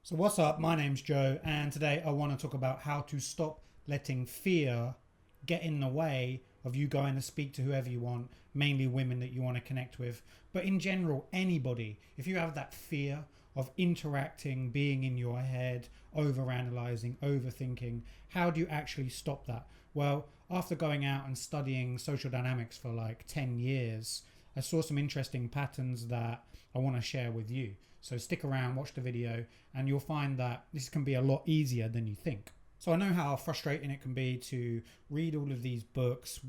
So what's up? My name's Joe, and today I want to talk about how to stop letting fear get in the way of you going to speak to whoever you want, mainly women that you want to connect with, but in general, anybody. If you have that fear of interacting, being in your head, overanalyzing, overthinking, how do you actually stop that? Well, after going out and studying social dynamics for like 10 years, I saw some interesting patterns that I want to share with you. So stick around, watch the video, and you'll find that this can be a lot easier than you think. So I know how frustrating it can be to read all of these books,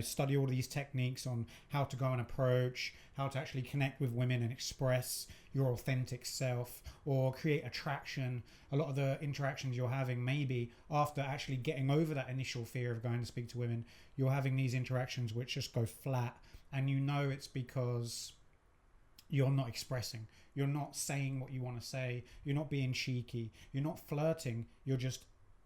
study all of these techniques on how to go and approach, how to actually connect with women and express your authentic self or create attraction. A lot of the interactions you're having, maybe after actually getting over that initial fear of going to speak to women, you're having these interactions which just go flat, and you know it's because you're not expressing. You're not saying what you want to say. You're not being cheeky. You're not flirting. You're just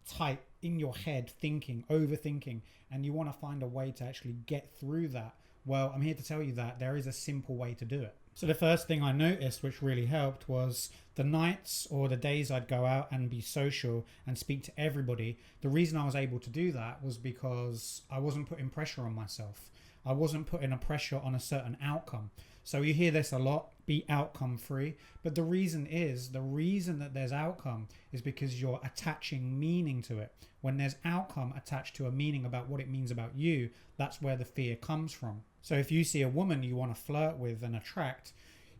tight in your head, thinking, overthinking, and you want to find a way to actually get through that. Well, I'm here to tell you that there is a simple way to do it. So the first thing I noticed, which really helped, was the nights or the days I'd go out and be social and speak to everybody. The reason I was able to do that was because I wasn't putting pressure on myself. I wasn't putting a pressure on a certain outcome. So you hear this a lot, be outcome free. But the reason that there's outcome is because you're attaching meaning to it. When there's outcome attached to a meaning about what it means about you, that's where the fear comes from. So if you see a woman you want to flirt with and attract,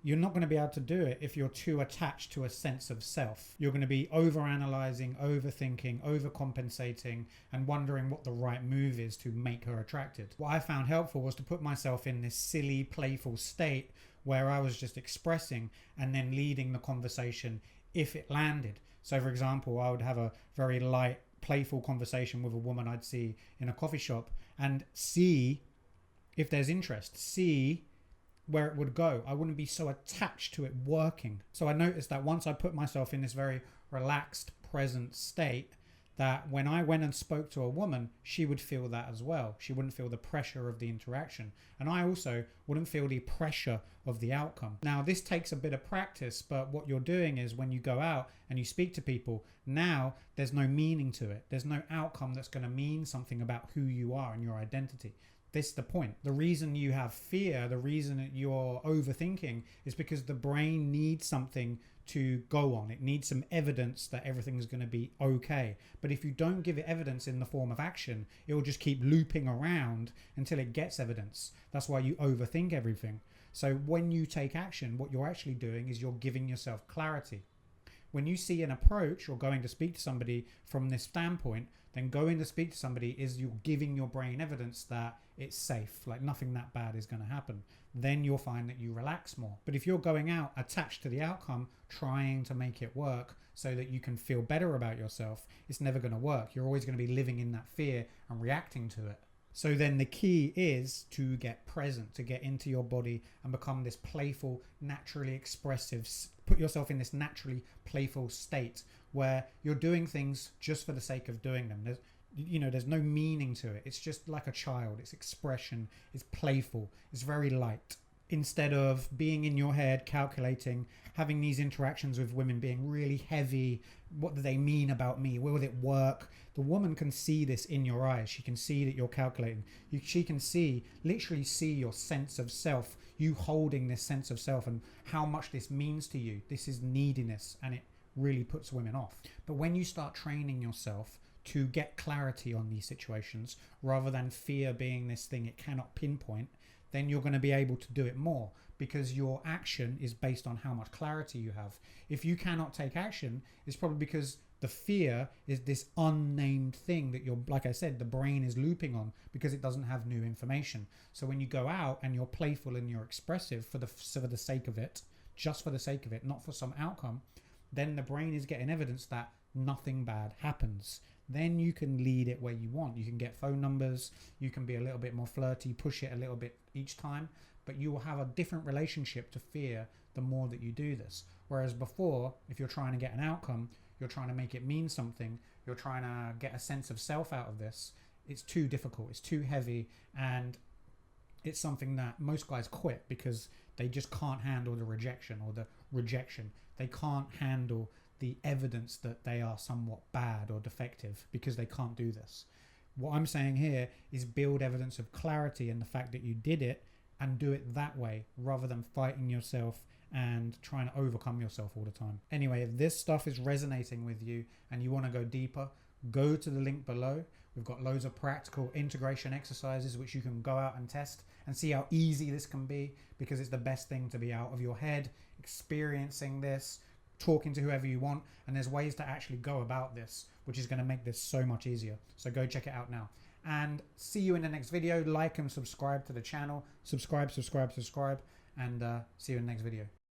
you're not going to be able to do it if you're too attached to a sense of self. You're going to be overanalyzing, overthinking, overcompensating, and wondering what the right move is to make her attracted. What I found helpful was to put myself in this silly, playful state where I was just expressing and then leading the conversation if it landed. So for example, I would have a very light, playful conversation with a woman I'd see in a coffee shop and see if there's interest, see where it would go. I wouldn't be so attached to it working. So I noticed that once I put myself in this very relaxed, present state, that when I went and spoke to a woman, she would feel that as well. She wouldn't feel the pressure of the interaction. And I also wouldn't feel the pressure of the outcome. Now, this takes a bit of practice, but what you're doing is when you go out and you speak to people, now there's no meaning to it. There's no outcome that's going to mean something about who you are and your identity. This is the point. The reason you have fear, the reason that you're overthinking is because the brain needs something to go on. It needs some evidence that everything's going to be okay. But if you don't give it evidence in the form of action, it will just keep looping around until it gets evidence. That's why you overthink everything. So when you take action, what you're actually doing is you're giving yourself clarity. When you see an approach or going to speak to somebody from this standpoint, then going to speak to somebody is you giving your brain evidence that it's safe, like nothing that bad is going to happen. Then you'll find that you relax more. But if you're going out attached to the outcome, trying to make it work so that you can feel better about yourself, it's never going to work. You're always going to be living in that fear and reacting to it. So then the key is to get present, to get into your body and become this playful, naturally expressive, put yourself in this naturally playful state where you're doing things just for the sake of doing them. There's no meaning to it. It's just like a child. It's expression. It's playful. It's very light. Instead of being in your head, calculating, having these interactions with women being really heavy, what do they mean about me? Will it work? The woman can see this in your eyes. She can see that you're calculating. She can literally see your sense of self, you holding this sense of self and how much this means to you. This is neediness, and it really puts women off. But when you start training yourself to get clarity on these situations, rather than fear being this thing it cannot pinpoint, then you're going to be able to do it more because your action is based on how much clarity you have. If you cannot take action, it's probably because the fear is this unnamed thing that like I said, the brain is looping on because it doesn't have new information. So when you go out and you're playful and you're expressive for the sake of it, just for the sake of it, not for some outcome, then the brain is getting evidence that nothing bad happens. Then you can lead it where you want. You can get phone numbers. You can be a little bit more flirty, push it a little bit each time, but you will have a different relationship to fear the more that you do this. Whereas before, if you're trying to get an outcome, you're trying to make it mean something, you're trying to get a sense of self out of this, it's too difficult, it's too heavy, and it's something that most guys quit because they just can't handle the rejection or the rejection. They can't handle the evidence that they are somewhat bad or defective because they can't do this. What I'm saying here is build evidence of clarity in the fact that you did it, and do it that way rather than fighting yourself and trying to overcome yourself all the time. Anyway, if this stuff is resonating with you and you want to go deeper, go to the link below. We've got loads of practical integration exercises which you can go out and test and see how easy this can be, because it's the best thing to be out of your head, experiencing this, talking to whoever you want, and there's ways to actually go about this, which is going to make this so much easier. So go check it out now. And see you in the next video. Like and subscribe to the channel. Subscribe, and see you in the next video.